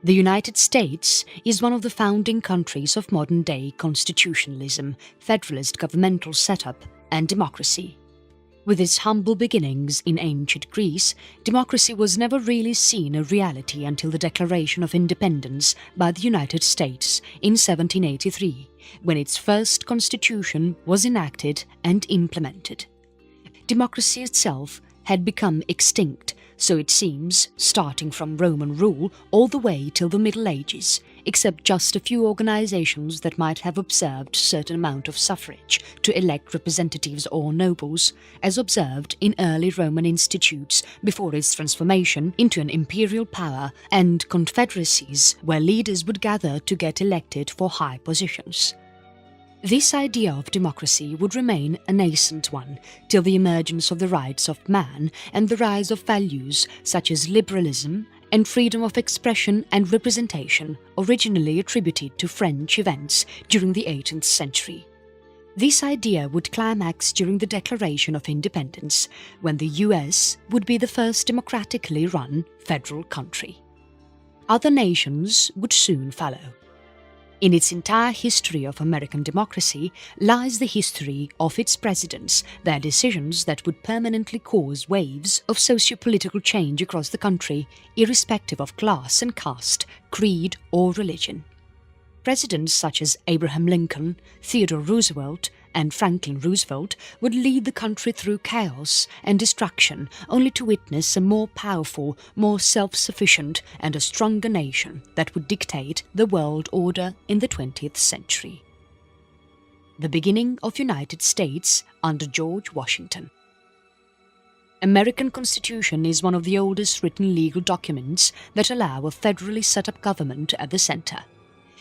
The United States is one of the founding countries of modern-day constitutionalism, federalist governmental setup and democracy. With its humble beginnings in ancient Greece, democracy was never really seen a reality until the Declaration of Independence by the United States in 1783, when its first constitution was enacted and implemented. Democracy itself had become extinct, so it seems, starting from Roman rule all the way till the Middle Ages, except just a few organizations that might have observed certain amount of suffrage to elect representatives or nobles, as observed in early Roman institutes before its transformation into an imperial power, and confederacies where leaders would gather to get elected for high positions. This idea of democracy would remain a nascent one till the emergence of the rights of man and the rise of values such as liberalism and freedom of expression and representation, originally attributed to French events during the 18th century. This idea would climax during the Declaration of Independence, when the US would be the first democratically run federal country. Other nations would soon follow. In its entire history of American democracy lies the history of its presidents, their decisions that would permanently cause waves of socio-political change across the country, irrespective of class and caste, creed or religion. Presidents such as Abraham Lincoln, Theodore Roosevelt and Franklin Roosevelt would lead the country through chaos and destruction, only to witness a more powerful, more self-sufficient and a stronger nation that would dictate the world order in the 20th century. The beginning of United States under George Washington. American Constitution is one of the oldest written legal documents that allow a federally set up government at the center.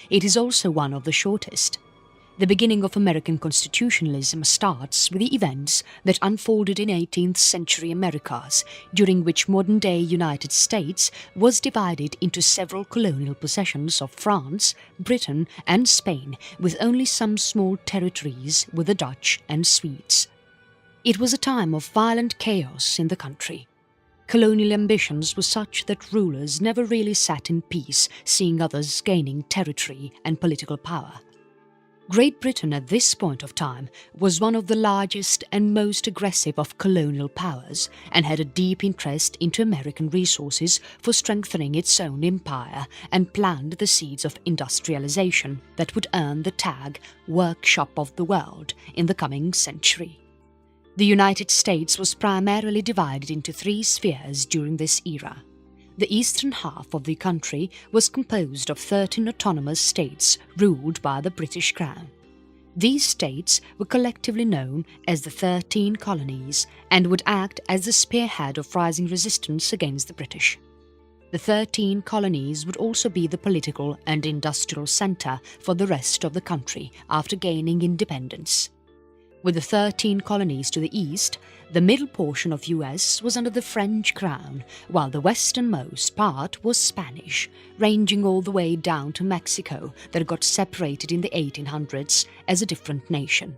It is also one of the shortest. The beginning of American constitutionalism starts with the events that unfolded in 18th century Americas, during which modern-day United States was divided into several colonial possessions of France, Britain and Spain, with only some small territories with the Dutch and Swedes. It was a time of violent chaos in the country. Colonial ambitions were such that rulers never really sat in peace, seeing others gaining territory and political power. Great Britain at this point of time was one of the largest and most aggressive of colonial powers and had a deep interest into American resources for strengthening its own empire and planned the seeds of industrialization that would earn the tag "Workshop of the World" in the coming century. The United States was primarily divided into three spheres during this era. The eastern half of the country was composed of 13 autonomous states ruled by the British Crown. These states were collectively known as the 13 colonies and would act as the spearhead of rising resistance against the British. The 13 colonies would also be the political and industrial centre for the rest of the country after gaining independence. With the 13 colonies to the east, the middle portion of US was under the French crown, while the westernmost part was Spanish, ranging all the way down to Mexico that got separated in the 1800s as a different nation.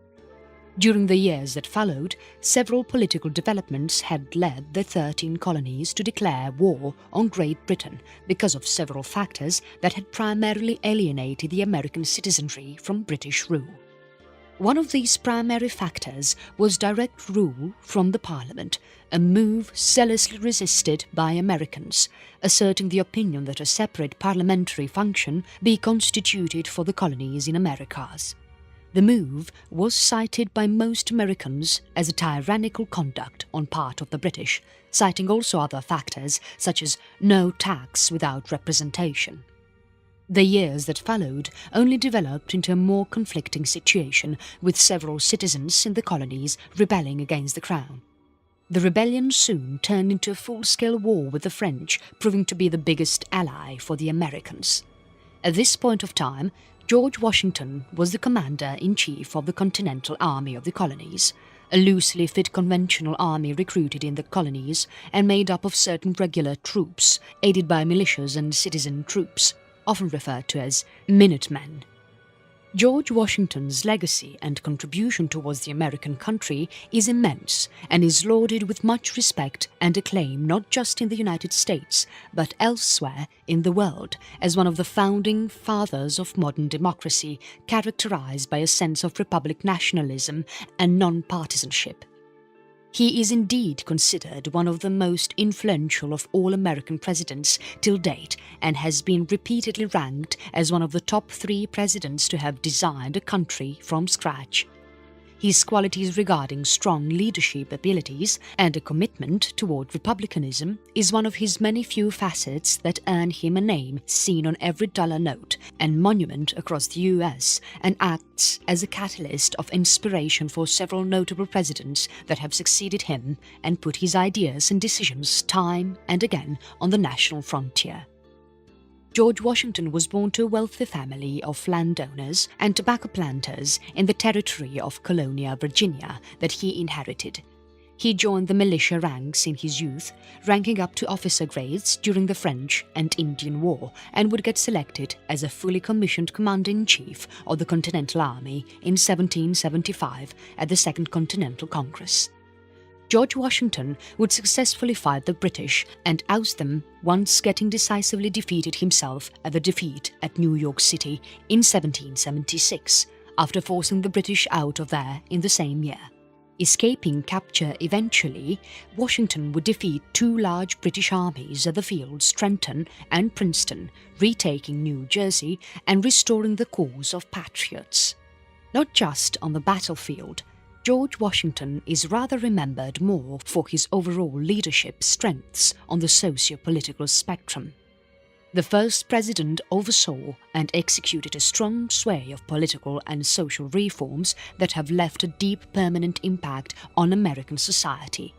During the years that followed, several political developments had led the 13 colonies to declare war on Great Britain because of several factors that had primarily alienated the American citizenry from British rule. One of these primary factors was direct rule from the Parliament, a move zealously resisted by Americans, asserting the opinion that a separate parliamentary function be constituted for the colonies in Americas. The move was cited by most Americans as a tyrannical conduct on part of the British, citing also other factors such as no tax without representation. The years that followed only developed into a more conflicting situation, with several citizens in the colonies rebelling against the Crown. The rebellion soon turned into a full-scale war with the French, proving to be the biggest ally for the Americans. At this point of time, George Washington was the commander-in-chief of the Continental Army of the Colonies, a loosely fit conventional army recruited in the colonies and made up of certain regular troops, aided by militias and citizen troops, often referred to as Minutemen. George Washington's legacy and contribution towards the American country is immense and is lauded with much respect and acclaim not just in the United States but elsewhere in the world as one of the founding fathers of modern democracy, characterized by a sense of republic nationalism and non-partisanship. He is indeed considered one of the most influential of all American presidents till date and has been repeatedly ranked as one of the top 3 presidents to have designed a country from scratch. His qualities regarding strong leadership abilities and a commitment toward republicanism is one of his many few facets that earn him a name seen on every dollar note and monument across the US and acts as a catalyst of inspiration for several notable presidents that have succeeded him and put his ideas and decisions time and again on the national frontier. George Washington was born to a wealthy family of landowners and tobacco planters in the territory of Colonia, Virginia, that he inherited. He joined the militia ranks in his youth, ranking up to officer grades during the French and Indian War, and would get selected as a fully commissioned commander-in-chief of the Continental Army in 1775 at the Second Continental Congress. George Washington would successfully fight the British and oust them, once getting decisively defeated himself at the defeat at New York City in 1776, after forcing the British out of there in the same year. Escaping capture eventually, Washington would defeat 2 large British armies at the fields Trenton and Princeton, retaking New Jersey and restoring the cause of patriots. Not just on the battlefield, George Washington is rather remembered more for his overall leadership strengths on the socio-political spectrum. The first president oversaw and executed a strong sway of political and social reforms that have left a deep permanent impact on American society.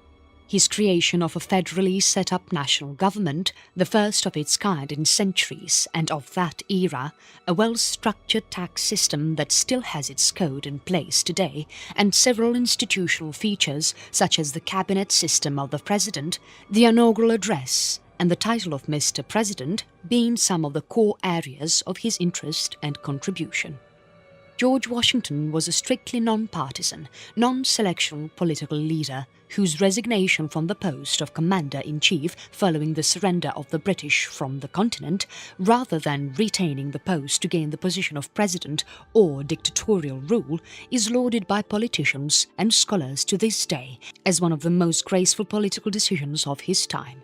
His creation of a federally set-up national government, the first of its kind in centuries and of that era, a well-structured tax system that still has its code in place today, and several institutional features such as the cabinet system of the president, the inaugural address, and the title of Mr. President being some of the core areas of his interest and contribution. George Washington was a strictly non-partisan, non-selectional political leader whose resignation from the post of Commander-in-Chief following the surrender of the British from the continent, rather than retaining the post to gain the position of president or dictatorial rule, is lauded by politicians and scholars to this day as one of the most graceful political decisions of his time.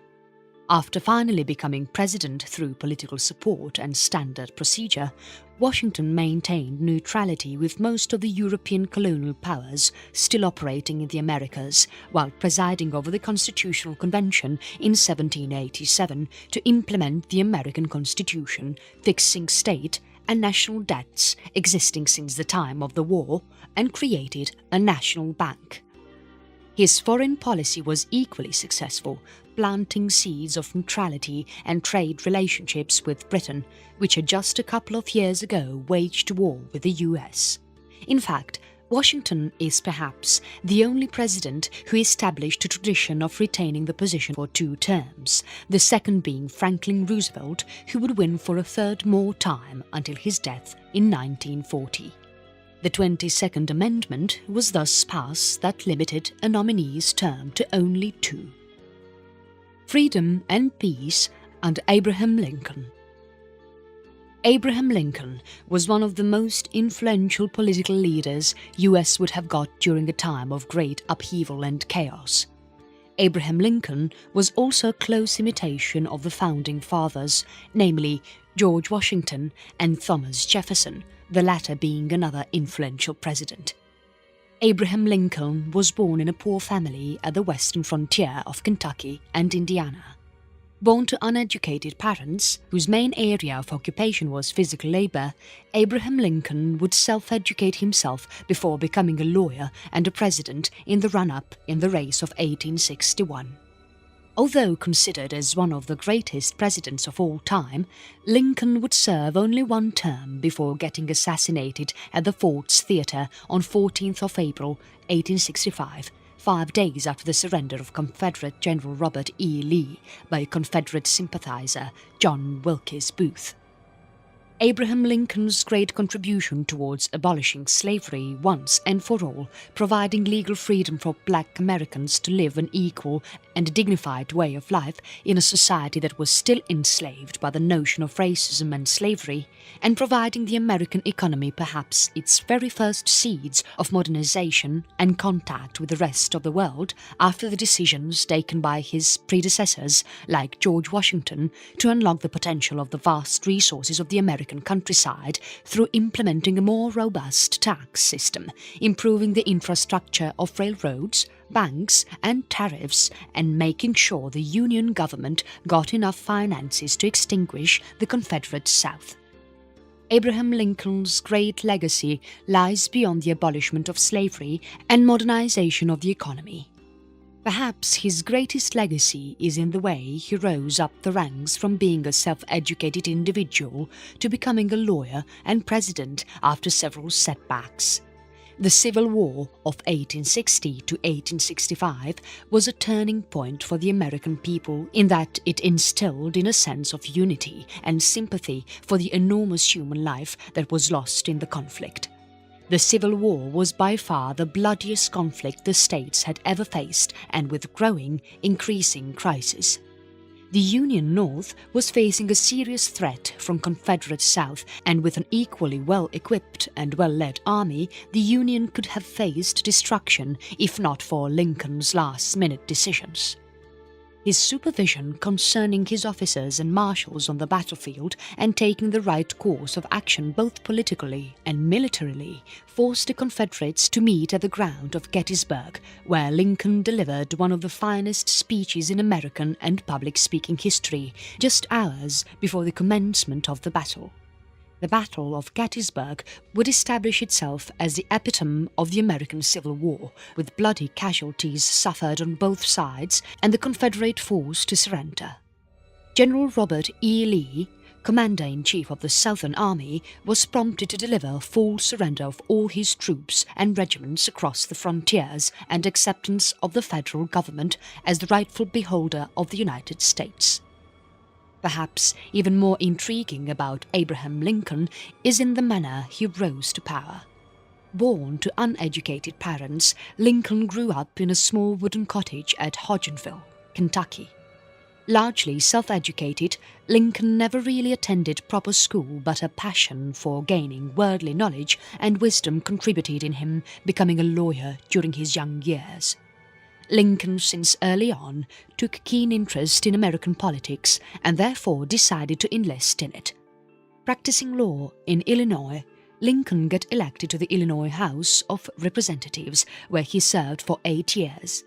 After finally becoming president through political support and standard procedure, Washington maintained neutrality with most of the European colonial powers still operating in the Americas, while presiding over the Constitutional Convention in 1787 to implement the American Constitution, fixing state and national debts existing since the time of the war, and created a national bank. His foreign policy was equally successful, planting seeds of neutrality and trade relationships with Britain, which had just a couple of years ago waged war with the US. In fact, Washington is perhaps the only president who established a tradition of retaining the position for 2 terms, the second being Franklin Roosevelt, who would win for a third more time until his death in 1940. The 22nd Amendment was thus passed that limited a nominee's term to only 2. Freedom and Peace under Abraham Lincoln. Abraham Lincoln was one of the most influential political leaders US would have got during a time of great upheaval and chaos. Abraham Lincoln was also a close imitation of the Founding Fathers, namely George Washington and Thomas Jefferson, the latter being another influential president. Abraham Lincoln was born in a poor family at the western frontier of Kentucky and Indiana. Born to uneducated parents, whose main area of occupation was physical labor, Abraham Lincoln would self-educate himself before becoming a lawyer and a president in the run-up in the race of 1861. Although considered as one of the greatest presidents of all time, Lincoln would serve only 1 term before getting assassinated at the Ford's Theatre on 14th of April, 1865, 5 days after the surrender of Confederate General Robert E. Lee by Confederate sympathizer John Wilkes Booth. Abraham Lincoln's great contribution towards abolishing slavery once and for all, providing legal freedom for black Americans to live an equal and dignified way of life in a society that was still enslaved by the notion of racism and slavery, and providing the American economy perhaps its very first seeds of modernization and contact with the rest of the world after the decisions taken by his predecessors like George Washington to unlock the potential of the vast resources of the American countryside through implementing a more robust tax system, improving the infrastructure of railroads, banks and tariffs, and making sure the Union government got enough finances to extinguish the Confederate South. Abraham Lincoln's great legacy lies beyond the abolishment of slavery and modernization of the economy. Perhaps his greatest legacy is in the way he rose up the ranks from being a self-educated individual to becoming a lawyer and president after several setbacks. The Civil War of 1860 to 1865 was a turning point for the American people in that it instilled in a sense of unity and sympathy for the enormous human life that was lost in the conflict. The Civil War was by far the bloodiest conflict the states had ever faced, and with growing, increasing crisis. The Union North was facing a serious threat from Confederate South, and with an equally well-equipped and well-led army, the Union could have faced destruction if not for Lincoln's last-minute decisions. His supervision concerning his officers and marshals on the battlefield and taking the right course of action both politically and militarily forced the Confederates to meet at the ground of Gettysburg, where Lincoln delivered one of the finest speeches in American and public-speaking history, just hours before the commencement of the battle. The Battle of Gettysburg would establish itself as the epitome of the American Civil War, with bloody casualties suffered on both sides and the Confederate force to surrender. General Robert E. Lee, Commander-in-Chief of the Southern Army, was prompted to deliver full surrender of all his troops and regiments across the frontiers and acceptance of the federal government as the rightful beholder of the United States. Perhaps even more intriguing about Abraham Lincoln is in the manner he rose to power. Born to uneducated parents, Lincoln grew up in a small wooden cottage at Hodgenville, Kentucky. Largely self-educated, Lincoln never really attended proper school, but a passion for gaining worldly knowledge and wisdom contributed in him becoming a lawyer during his young years. Lincoln, since early on, took keen interest in American politics and therefore decided to enlist in it. Practicing law in Illinois, Lincoln got elected to the Illinois House of Representatives, where he served for 8 years.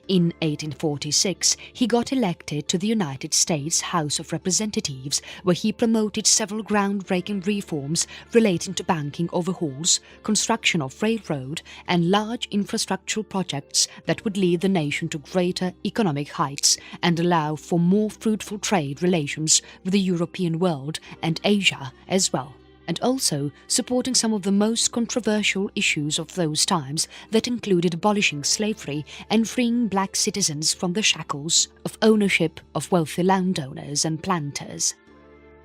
In 1846, he got elected to the United States House of Representatives, where he promoted several groundbreaking reforms relating to banking overhauls, construction of railroad, and large infrastructural projects that would lead the nation to greater economic heights and allow for more fruitful trade relations with the European world and Asia as well, and also supporting some of the most controversial issues of those times that included abolishing slavery and freeing black citizens from the shackles of ownership of wealthy landowners and planters.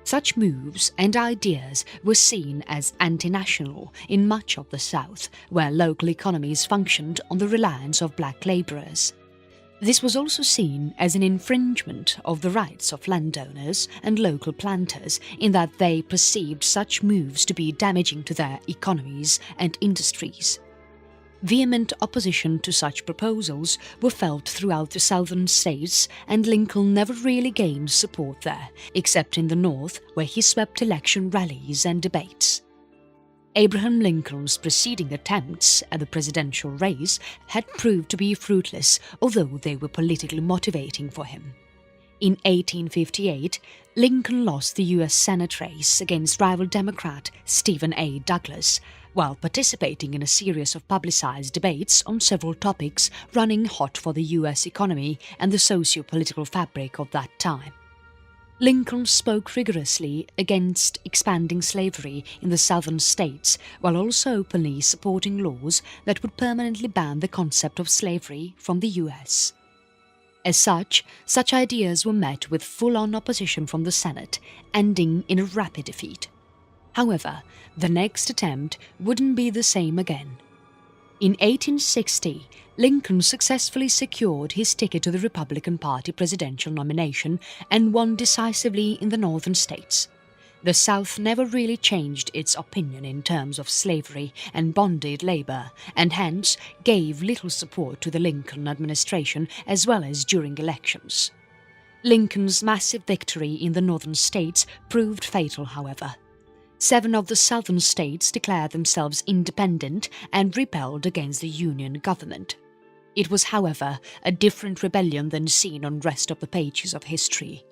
Such moves and ideas were seen as anti-national in much of the South, where local economies functioned on the reliance of black labourers. This was also seen as an infringement of the rights of landowners and local planters in that they perceived such moves to be damaging to their economies and industries. Vehement opposition to such proposals were felt throughout the southern states, and Lincoln never really gained support there, except in the North, where he swept election rallies and debates. Abraham Lincoln's preceding attempts at the presidential race had proved to be fruitless, although they were politically motivating for him. In 1858, Lincoln lost the U.S. Senate race against rival Democrat Stephen A. Douglas, while participating in a series of publicized debates on several topics running hot for the U.S. economy and the socio-political fabric of that time. Lincoln spoke rigorously against expanding slavery in the southern states, while also openly supporting laws that would permanently ban the concept of slavery from the U.S. As such ideas were met with full-on opposition from the Senate, ending in a rapid defeat. However, the next attempt wouldn't be the same again. In 1860, Lincoln successfully secured his ticket to the Republican Party presidential nomination and won decisively in the northern states. The South never really changed its opinion in terms of slavery and bonded labor, and hence gave little support to the Lincoln administration as well as during elections. Lincoln's massive victory in the northern states proved fatal, however. 7 of the southern states declared themselves independent and rebelled against the Union government. It was, however, a different rebellion than seen on the rest of the pages of history.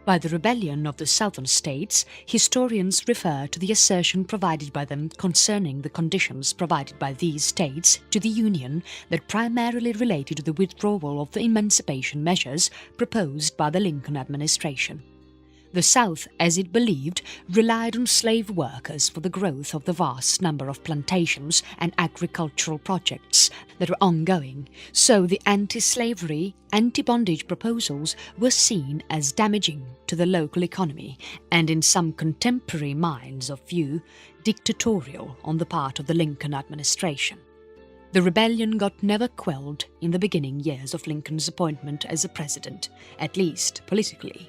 By the rebellion of the southern states, historians refer to the assertion provided by them concerning the conditions provided by these states to the Union that primarily related to the withdrawal of the emancipation measures proposed by the Lincoln administration. The South, as it believed, relied on slave workers for the growth of the vast number of plantations and agricultural projects that were ongoing, so the anti-slavery, anti-bondage proposals were seen as damaging to the local economy and, in some contemporary minds of view, dictatorial on the part of the Lincoln administration. The rebellion got never quelled in the beginning years of Lincoln's appointment as a president, at least politically.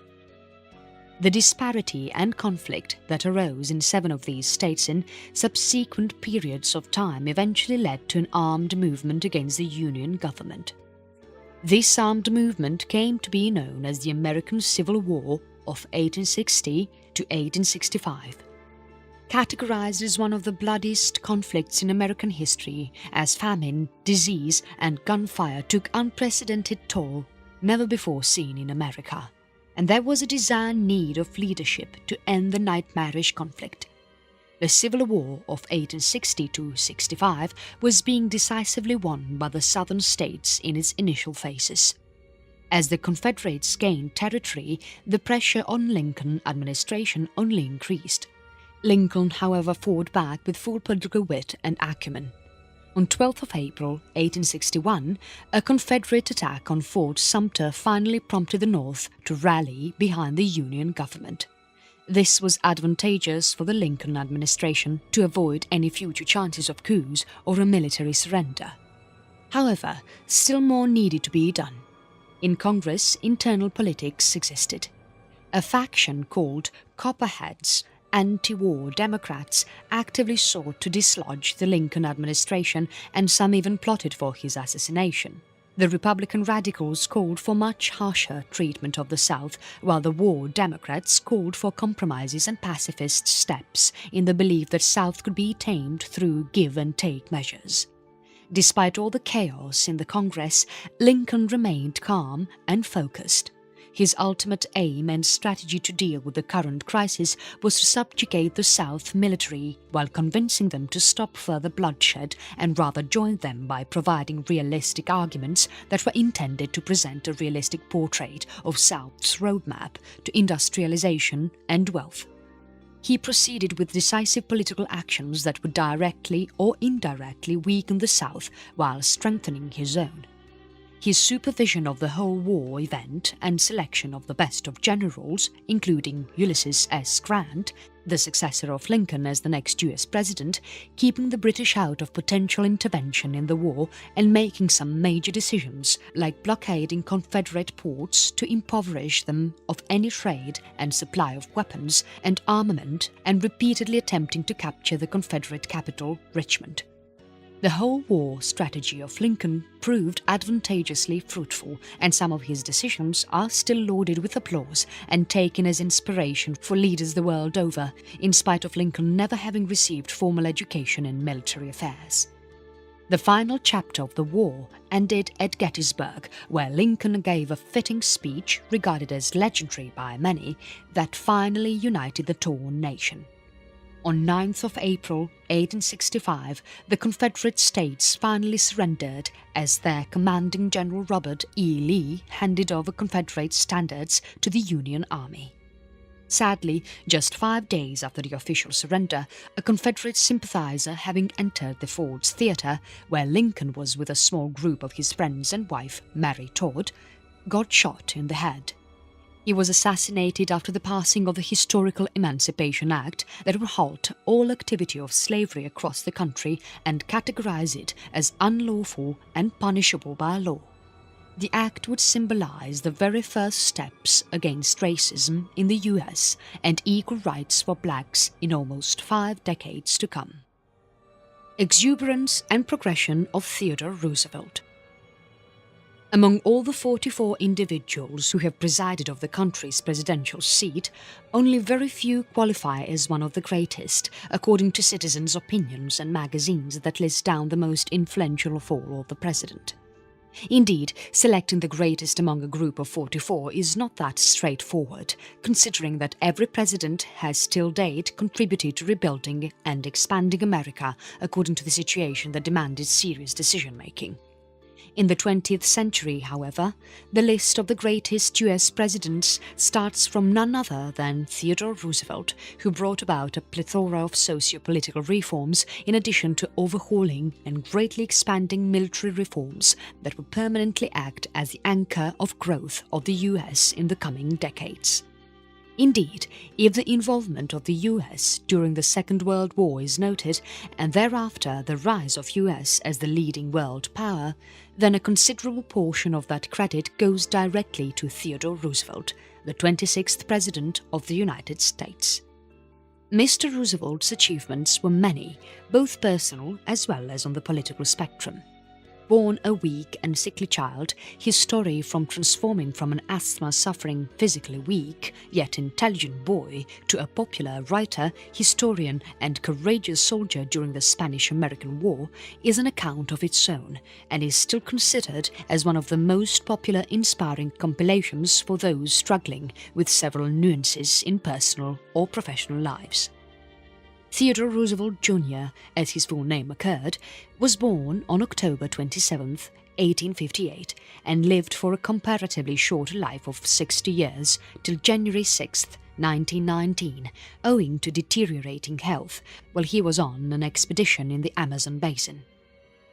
The disparity and conflict that arose in 7 of these states in subsequent periods of time eventually led to an armed movement against the Union government. This armed movement came to be known as the American Civil War of 1860 to 1865. Categorized as one of the bloodiest conflicts in American history, as famine, disease and gunfire took unprecedented toll never before seen in America. And there was a dire need of leadership to end the nightmarish conflict. The Civil War of 1860 to 65 was being decisively won by the southern states in its initial phases. As the Confederates gained territory, the pressure on Lincoln administration only increased. Lincoln, however, fought back with full political wit and acumen. On 12th of April 1861, a Confederate attack on Fort Sumter finally prompted the North to rally behind the Union government. This was advantageous for the Lincoln administration to avoid any future chances of coups or a military surrender. However, still more needed to be done. In Congress, internal politics existed. A faction called Copperheads, anti-war Democrats, actively sought to dislodge the Lincoln administration, and some even plotted for his assassination. The Republican radicals called for much harsher treatment of the South, while the war Democrats called for compromises and pacifist steps in the belief that South could be tamed through give-and-take measures. Despite all the chaos in the Congress, Lincoln remained calm and focused. His ultimate aim and strategy to deal with the current crisis was to subjugate the South military while convincing them to stop further bloodshed and rather join them by providing realistic arguments that were intended to present a realistic portrait of South's roadmap to industrialization and wealth. He proceeded with decisive political actions that would directly or indirectly weaken the South while strengthening his own. His supervision of the whole war event and selection of the best of generals, including Ulysses S. Grant, the successor of Lincoln as the next US president, keeping the British out of potential intervention in the war and making some major decisions like blockading Confederate ports to impoverish them of any trade and supply of weapons and armament, and repeatedly attempting to capture the Confederate capital, Richmond. The whole war strategy of Lincoln proved advantageously fruitful, and some of his decisions are still lauded with applause and taken as inspiration for leaders the world over, in spite of Lincoln never having received formal education in military affairs. The final chapter of the war ended at Gettysburg, where Lincoln gave a fitting speech regarded as legendary by many that finally united the torn nation. On 9th of April 1865, the Confederate States finally surrendered as their commanding General Robert E. Lee handed over Confederate standards to the Union Army. Sadly, just 5 days after the official surrender, a Confederate sympathizer having entered the Ford's Theatre, where Lincoln was with a small group of his friends and wife, Mary Todd, got shot in the head. He was assassinated after the passing of the Historical Emancipation Act that would halt all activity of slavery across the country and categorize it as unlawful and punishable by law. The act would symbolize the very first steps against racism in the US and equal rights for blacks in almost 5 decades to come. Exuberance and progression of Theodore Roosevelt. Among all the 44 individuals who have presided over the country's presidential seat, only very few qualify as one of the greatest, according to citizens' opinions and magazines that list down the most influential of all the president. Indeed, selecting the greatest among a group of 44 is not that straightforward, considering that every president has till date contributed to rebuilding and expanding America according to the situation that demanded serious decision-making. In the 20th century, however, the list of the greatest US presidents starts from none other than Theodore Roosevelt, who brought about a plethora of socio-political reforms in addition to overhauling and greatly expanding military reforms that would permanently act as the anchor of growth of the US in the coming decades. Indeed, if the involvement of the US during the Second World War is noted, and thereafter the rise of US as the leading world power, then a considerable portion of that credit goes directly to Theodore Roosevelt, the 26th President of the United States. Mr. Roosevelt's achievements were many, both personal as well as on the political spectrum. Born a weak and sickly child, his story from transforming from an asthma-suffering, physically weak, yet intelligent boy to a popular writer, historian and courageous soldier during the Spanish-American War is an account of its own and is still considered as one of the most popular inspiring compilations for those struggling with several nuances in personal or professional lives. Theodore Roosevelt Jr., as his full name occurred, was born on October 27, 1858, and lived for a comparatively short life of 60 years till January 6, 1919, owing to deteriorating health while he was on an expedition in the Amazon basin.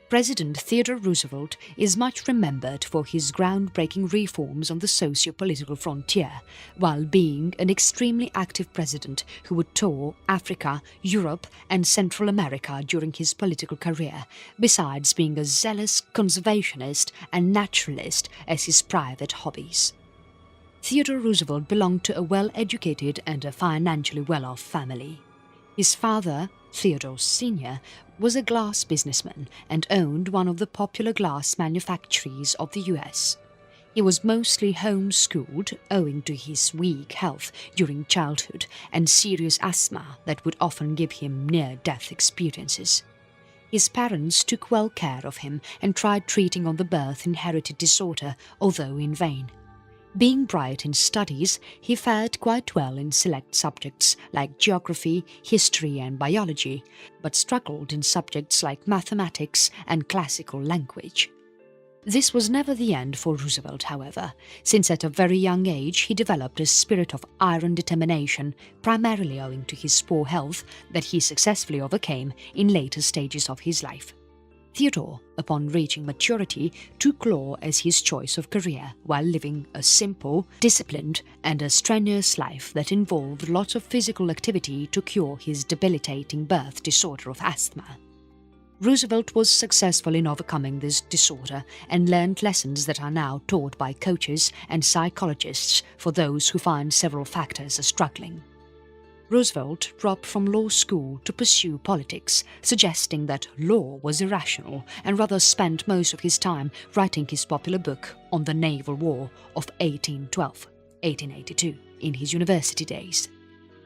President Theodore Roosevelt is much remembered for his groundbreaking reforms on the socio-political frontier, while being an extremely active president who would tour Africa, Europe and Central America during his political career, besides being a zealous conservationist and naturalist as his private hobbies. Theodore Roosevelt belonged to a well-educated and a financially well-off family. His father, Theodore Sr., was a glass businessman and owned one of the popular glass manufactories of the US. He was mostly home-schooled owing to his weak health during childhood and serious asthma that would often give him near-death experiences. His parents took well care of him and tried treating on the birth inherited disorder, although in vain. Being bright in studies, he fared quite well in select subjects like geography, history and biology, but struggled in subjects like mathematics and classical language. This was never the end for Roosevelt, however, since at a very young age he developed a spirit of iron determination, primarily owing to his poor health that he successfully overcame in later stages of his life. Theodore, upon reaching maturity, took law as his choice of career while living a simple, disciplined and a strenuous life that involved lots of physical activity to cure his debilitating birth disorder of asthma. Roosevelt was successful in overcoming this disorder and learned lessons that are now taught by coaches and psychologists for those who find several factors as struggling. Roosevelt dropped from law school to pursue politics, suggesting that law was irrational and rather spent most of his time writing his popular book on the Naval War of 1812-1882 in his university days.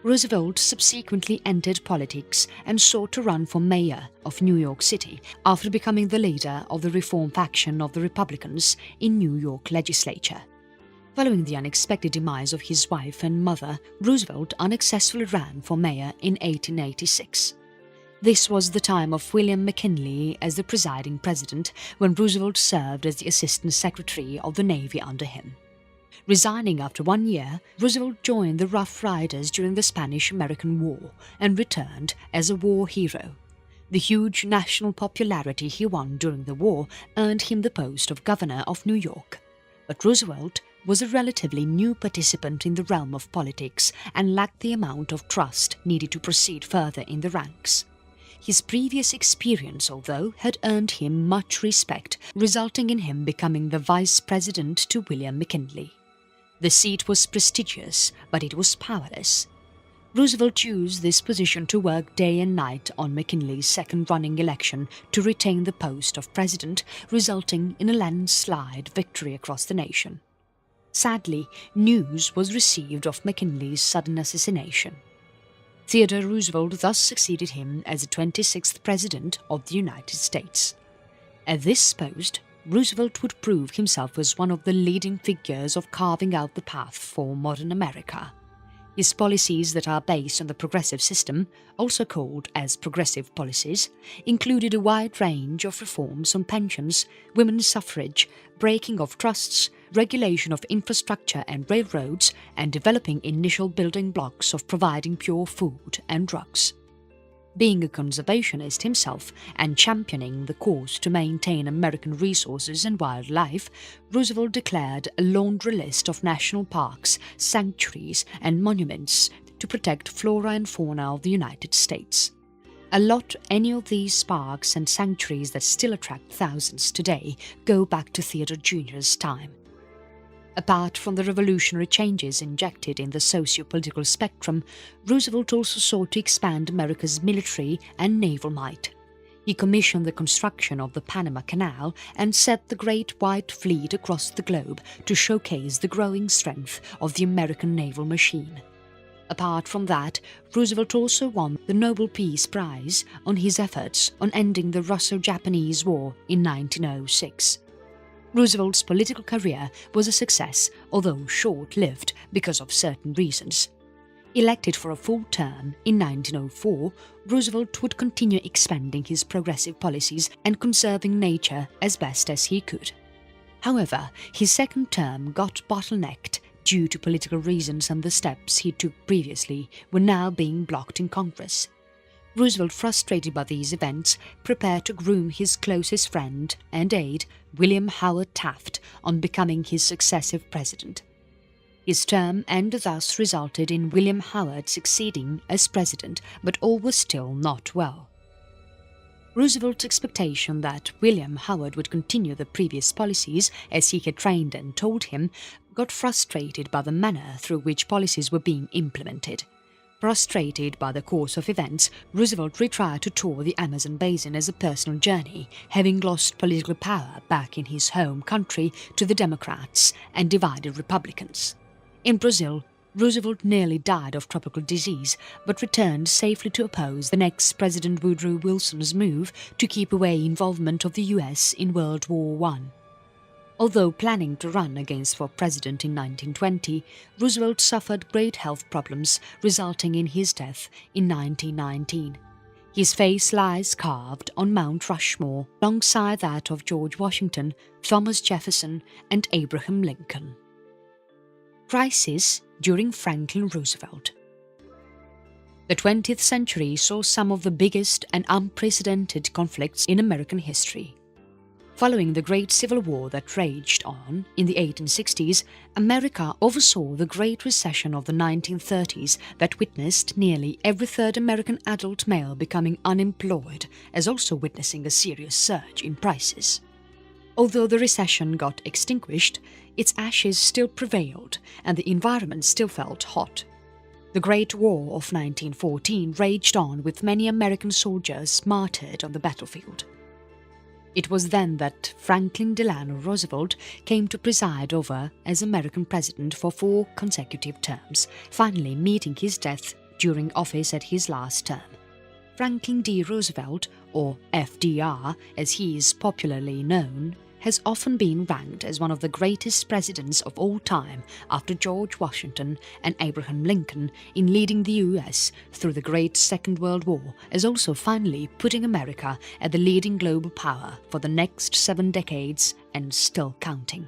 Roosevelt subsequently entered politics and sought to run for mayor of New York City after becoming the leader of the reform faction of the Republicans in New York legislature. Following the unexpected demise of his wife and mother, Roosevelt unsuccessfully ran for mayor in 1886. This was the time of William McKinley as the presiding president, when Roosevelt served as the Assistant Secretary of the Navy under him. Resigning after 1 year, Roosevelt joined the Rough Riders during the Spanish-American War and returned as a war hero. The huge national popularity he won during the war earned him the post of governor of New York. But Roosevelt, was a relatively new participant in the realm of politics and lacked the amount of trust needed to proceed further in the ranks. His previous experience, although, had earned him much respect, resulting in him becoming the vice president to William McKinley. The seat was prestigious, but it was powerless. Roosevelt used this position to work day and night on McKinley's second running election to retain the post of president, resulting in a landslide victory across the nation. Sadly, news was received of McKinley's sudden assassination. Theodore Roosevelt thus succeeded him as the 26th President of the United States. At this post, Roosevelt would prove himself as one of the leading figures of carving out the path for modern America. His policies that are based on the progressive system, also called as progressive policies, included a wide range of reforms on pensions, women's suffrage, breaking of trusts, regulation of infrastructure and railroads, and developing initial building blocks of providing pure food and drugs. Being a conservationist himself and championing the cause to maintain American resources and wildlife, Roosevelt declared a laundry list of national parks, sanctuaries and monuments to protect flora and fauna of the United States. Allot any of these parks and sanctuaries that still attract thousands today go back to Theodore Jr.'s time. Apart from the revolutionary changes injected in the socio-political spectrum, Roosevelt also sought to expand America's military and naval might. He commissioned the construction of the Panama Canal and set the Great White Fleet across the globe to showcase the growing strength of the American naval machine. Apart from that, Roosevelt also won the Nobel Peace Prize on his efforts on ending the Russo-Japanese War in 1906. Roosevelt's political career was a success, although short-lived because of certain reasons. Elected for a full term in 1904, Roosevelt would continue expanding his progressive policies and conserving nature as best as he could. However, his second term got bottlenecked due to political reasons, and the steps he took previously were now being blocked in Congress. Roosevelt, frustrated by these events, prepared to groom his closest friend and aide, William Howard Taft, on becoming his successive president. His term ended thus resulted in William Howard succeeding as president, but all was still not well. Roosevelt's expectation that William Howard would continue the previous policies as he had trained and told him got frustrated by the manner through which policies were being implemented. Frustrated by the course of events, Roosevelt retired to tour the Amazon basin as a personal journey, having lost political power back in his home country to the Democrats and divided Republicans. In Brazil, Roosevelt nearly died of tropical disease, but returned safely to oppose the next President Woodrow Wilson's move to keep away involvement of the US in World War I. Although planning to run against for president in 1920, Roosevelt suffered great health problems, resulting in his death in 1919. His face lies carved on Mount Rushmore alongside that of George Washington, Thomas Jefferson and Abraham Lincoln. Crisis during Franklin Roosevelt. The 20th century saw some of the biggest and unprecedented conflicts in American history. Following the Great Civil War that raged on in the 1860s, America oversaw the Great Recession of the 1930s that witnessed nearly every third American adult male becoming unemployed, as also witnessing a serious surge in prices. Although the recession got extinguished, its ashes still prevailed and the environment still felt hot. The Great War of 1914 raged on with many American soldiers martyred on the battlefield. It was then that Franklin Delano Roosevelt came to preside over as American president for 4 consecutive terms, finally meeting his death during office at his last term. Franklin D. Roosevelt, or FDR as he is popularly known, has often been ranked as one of the greatest presidents of all time after George Washington and Abraham Lincoln in leading the US through the Great Second World War, as also finally putting America at the leading global power for the next 7 decades and still counting.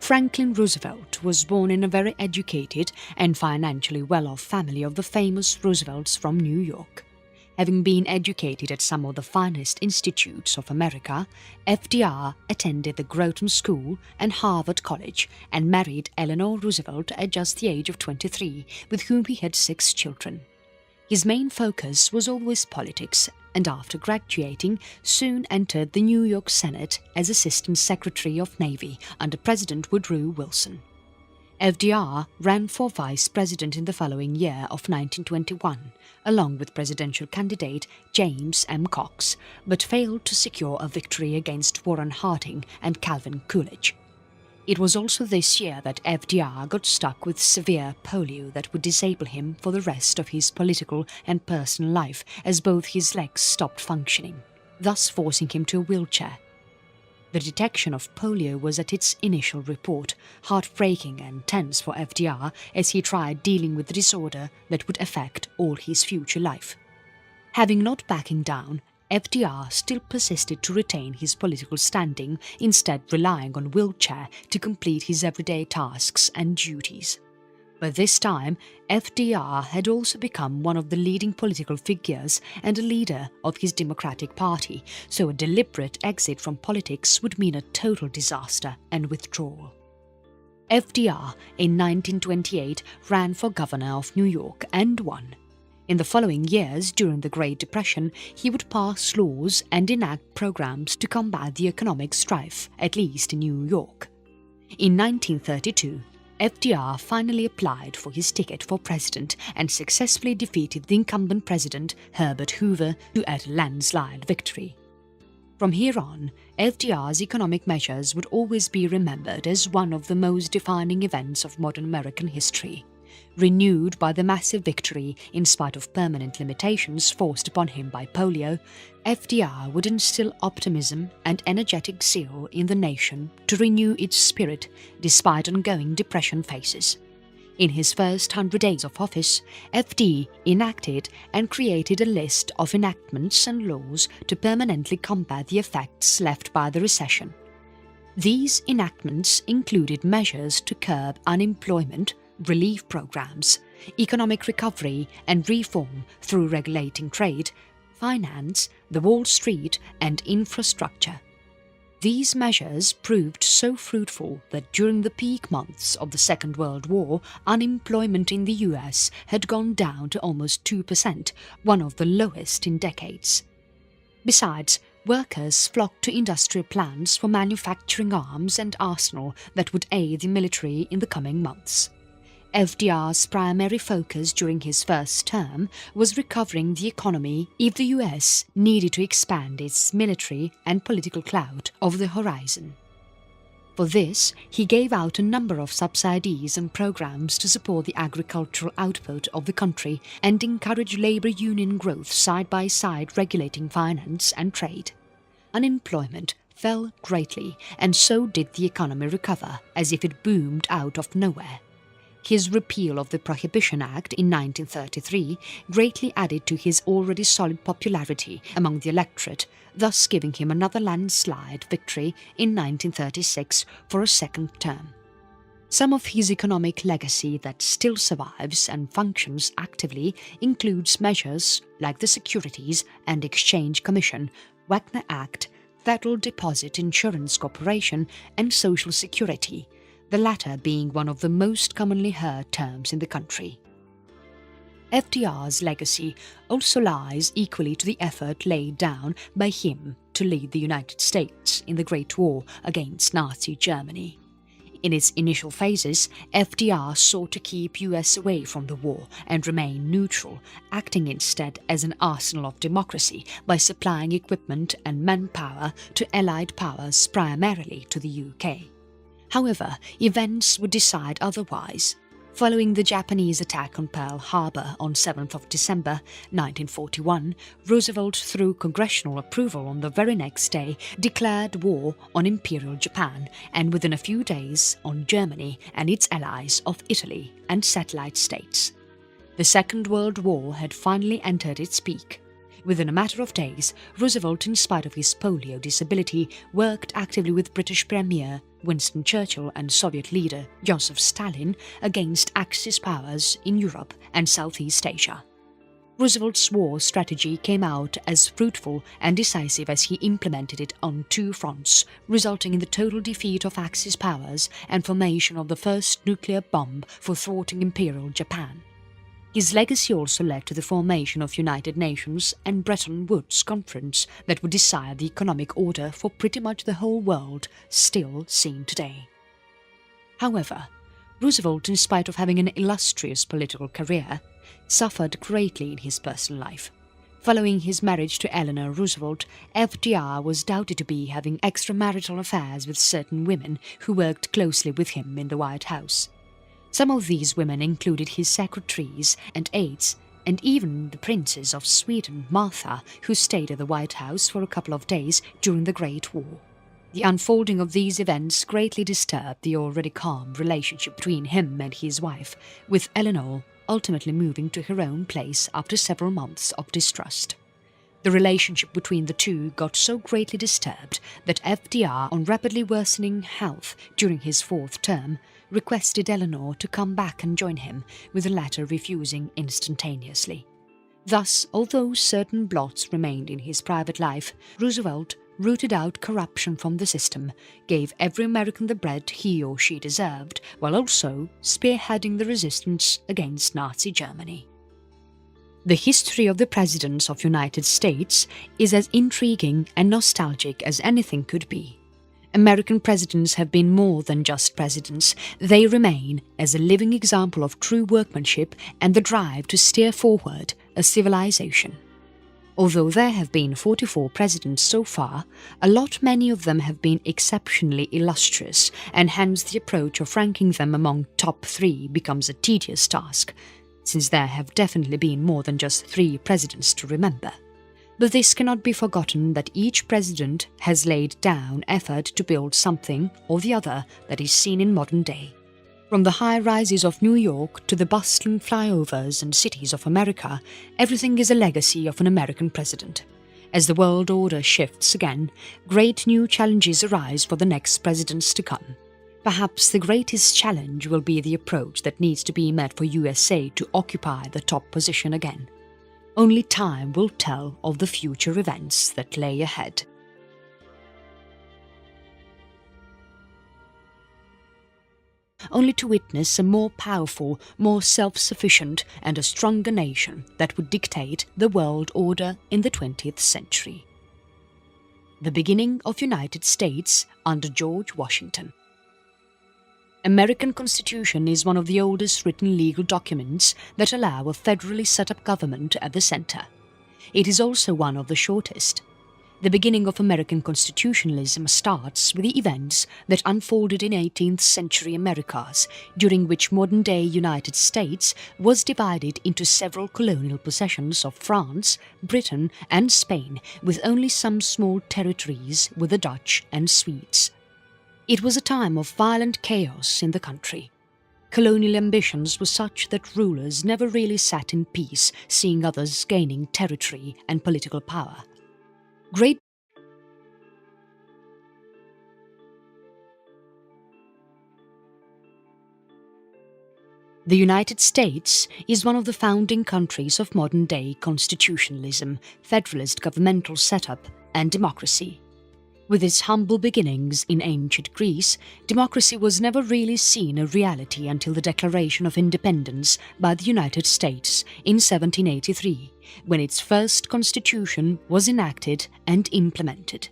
Franklin Roosevelt was born in a very educated and financially well-off family of the famous Roosevelts from New York. Having been educated at some of the finest institutes of America, FDR attended the Groton School and Harvard College and married Eleanor Roosevelt at just the age of 23, with whom he had 6 children. His main focus was always politics, and after graduating, soon entered the New York Senate as Assistant Secretary of Navy under President Woodrow Wilson. FDR ran for vice president in the following year of 1921, along with presidential candidate James M. Cox, but failed to secure a victory against Warren Harding and Calvin Coolidge. It was also this year that FDR got stuck with severe polio that would disable him for the rest of his political and personal life, as both his legs stopped functioning, thus forcing him to a wheelchair. The detection of polio was at its initial report, heartbreaking and tense for FDR as he tried dealing with the disorder that would affect all his future life. Having not backing down, FDR still persisted to retain his political standing, instead relying on wheelchair to complete his everyday tasks and duties. By this time, FDR had also become one of the leading political figures and a leader of his Democratic Party, so a deliberate exit from politics would mean a total disaster and withdrawal. FDR in 1928 ran for governor of New York and won. In the following years, during the Great Depression, he would pass laws and enact programs to combat the economic strife, at least in New York. In 1932, FDR finally applied for his ticket for president and successfully defeated the incumbent president, Herbert Hoover, to a landslide victory. From here on, FDR's economic measures would always be remembered as one of the most defining events of modern American history. Renewed by the massive victory in spite of permanent limitations forced upon him by polio, FDR would instill optimism and energetic zeal in the nation to renew its spirit despite ongoing depression phases. In his first 100 days of office, FD enacted and created a list of enactments and laws to permanently combat the effects left by the recession. These enactments included measures to curb unemployment, relief programs, economic recovery and reform through regulating trade, finance, the Wall Street and infrastructure. These measures proved so fruitful that during the peak months of the Second World War, unemployment in the US had gone down to almost 2%, one of the lowest in decades. Besides, workers flocked to industrial plants for manufacturing arms and arsenal that would aid the military in the coming months. FDR's primary focus during his first term was recovering the economy if the US needed to expand its military and political clout over the horizon. For this, he gave out a number of subsidies and programs to support the agricultural output of the country and encourage labor union growth side by side, regulating finance and trade. Unemployment fell greatly, and so did the economy recover, as if it boomed out of nowhere. His repeal of the Prohibition Act in 1933 greatly added to his already solid popularity among the electorate, thus giving him another landslide victory in 1936 for a second term. Some of his economic legacy that still survives and functions actively includes measures like the Securities and Exchange Commission, Wagner Act, Federal Deposit Insurance Corporation and Social Security, the latter being one of the most commonly heard terms in the country. FDR's legacy also lies equally to the effort laid down by him to lead the United States in the Great War against Nazi Germany. In its initial phases, FDR sought to keep US away from the war and remain neutral, acting instead as an arsenal of democracy by supplying equipment and manpower to Allied powers, primarily to the UK. However, events would decide otherwise. Following the Japanese attack on Pearl Harbor on 7th of December 1941, Roosevelt, through congressional approval on the very next day, declared war on Imperial Japan and within a few days on Germany and its allies of Italy and satellite states. The Second World War had finally entered its peak. Within a matter of days, Roosevelt, in spite of his polio disability, worked actively with British Premier Winston Churchill and Soviet leader Joseph Stalin against Axis powers in Europe and Southeast Asia. Roosevelt's war strategy came out as fruitful and decisive as he implemented it on two fronts, resulting in the total defeat of Axis powers and formation of the first nuclear bomb for thwarting Imperial Japan. His legacy also led to the formation of United Nations and Bretton Woods Conference that would decide the economic order for pretty much the whole world, still seen today. However, Roosevelt, in spite of having an illustrious political career, suffered greatly in his personal life. Following his marriage to Eleanor Roosevelt, FDR was doubted to be having extramarital affairs with certain women who worked closely with him in the White House. Some of these women included his secretaries and aides, and even the Princess of Sweden, Martha, who stayed at the White House for a couple of days during the Great War. The unfolding of these events greatly disturbed the already calm relationship between him and his wife, with Eleanor ultimately moving to her own place after several months of distrust. The relationship between the two got so greatly disturbed that FDR, on rapidly worsening health during his fourth term, requested Eleanor to come back and join him, with the latter refusing instantaneously. Thus, although certain blots remained in his private life, Roosevelt rooted out corruption from the system, gave every American the bread he or she deserved, while also spearheading the resistance against Nazi Germany. The history of the presidents of the United States is as intriguing and nostalgic as anything could be. American presidents have been more than just presidents. They remain as a living example of true workmanship and the drive to steer forward a civilization. Although there have been 44 presidents so far, many of them have been exceptionally illustrious, and hence the approach of ranking them among top 3 becomes a tedious task, since there have definitely been more than just 3 presidents to remember. But this cannot be forgotten that each president has laid down effort to build something or the other that is seen in modern day. From the high-rises of New York to the bustling flyovers and cities of America, everything is a legacy of an American president. As the world order shifts again, great new challenges arise for the next presidents to come. Perhaps the greatest challenge will be the approach that needs to be met for USA to occupy the top position again. Only time will tell of the future events that lay ahead. Only to witness a more powerful, more self-sufficient and a stronger nation that would dictate the world order in the 20th century. The beginning of United States under George Washington. American Constitution is one of the oldest written legal documents that allow a federally set up government at the center. It is also one of the shortest. The beginning of American constitutionalism starts with the events that unfolded in 18th century Americas, during which modern-day United States was divided into several colonial possessions of France, Britain and Spain, with only some small territories with the Dutch and Swedes. It was a time of violent chaos in the country. Colonial ambitions were such that rulers never really sat in peace, seeing others gaining territory and political power. The United States is one of the founding countries of modern-day constitutionalism, federalist governmental setup and democracy. With its humble beginnings in ancient Greece, democracy was never really seen a reality until the Declaration of Independence by the United States in 1783, when its first constitution was enacted and implemented.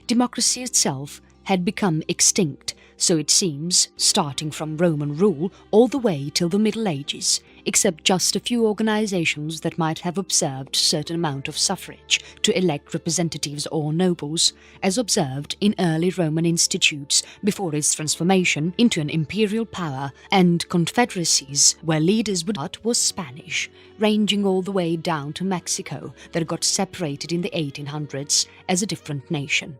Democracy itself had become extinct, so it seems, starting from Roman rule all the way till the Middle Ages, except just a few organizations that might have observed certain amount of suffrage to elect representatives or nobles, as observed in early Roman institutes before its transformation into an imperial power, and confederacies where leaders was Spanish, ranging all the way down to Mexico that got separated in the 1800s as a different nation.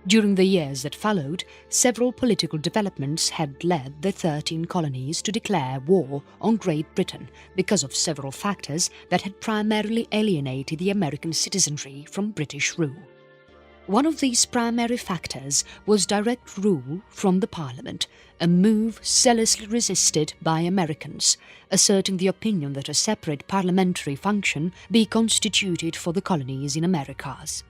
During the years that followed, several political developments had led the 13 colonies to declare war on Great Britain because of several factors that had primarily alienated the American citizenry from British rule. One of these primary factors was direct rule from the Parliament, a move zealously resisted by Americans, asserting the opinion that a separate parliamentary function be constituted for the colonies in Americas.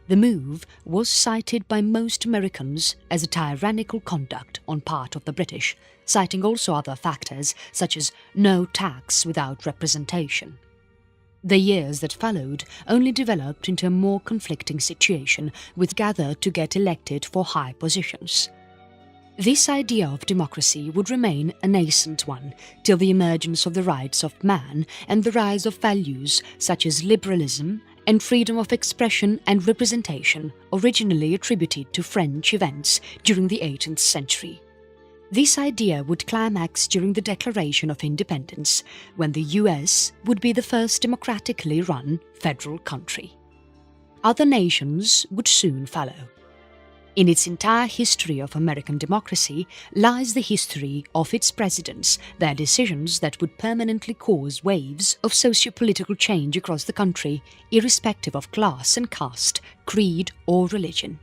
The move was cited by most Americans as a tyrannical conduct on part of the British, citing also other factors such as no tax without representation. The years that followed only developed into a more conflicting situation, with gathered to get elected for high positions. This idea of democracy would remain a nascent one till the emergence of the rights of man and the rise of values such as liberalism and freedom of expression and representation, originally attributed to French events during the 18th century. This idea would climax during the Declaration of Independence, when the US would be the first democratically run federal country. Other nations would soon follow. In its entire history of American democracy lies the history of its presidents, their decisions that would permanently cause waves of socio-political change across the country, irrespective of class and caste, creed or religion.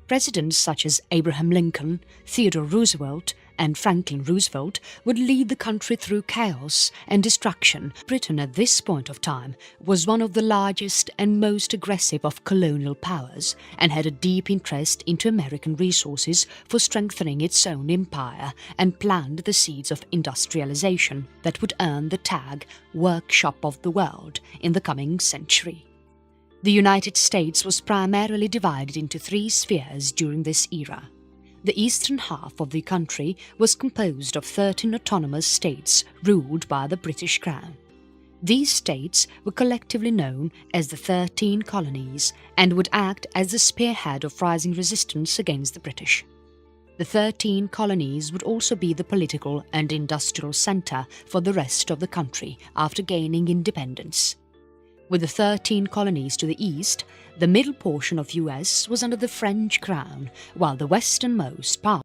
Presidents such as Abraham Lincoln, Theodore Roosevelt and Franklin Roosevelt would lead the country through chaos and destruction. Britain at this point of time was one of the largest and most aggressive of colonial powers and had a deep interest into American resources for strengthening its own empire, and planned the seeds of industrialization that would earn the tag "Workshop of the World" in the coming century. The United States was primarily divided into three spheres during this era. The eastern half of the country was composed of 13 autonomous states ruled by the British Crown. These states were collectively known as the 13 colonies and would act as the spearhead of rising resistance against the British. The 13 colonies would also be the political and industrial centre for the rest of the country after gaining independence. With the 13 colonies to the east, the middle portion of US was under the French crown, while the westernmost part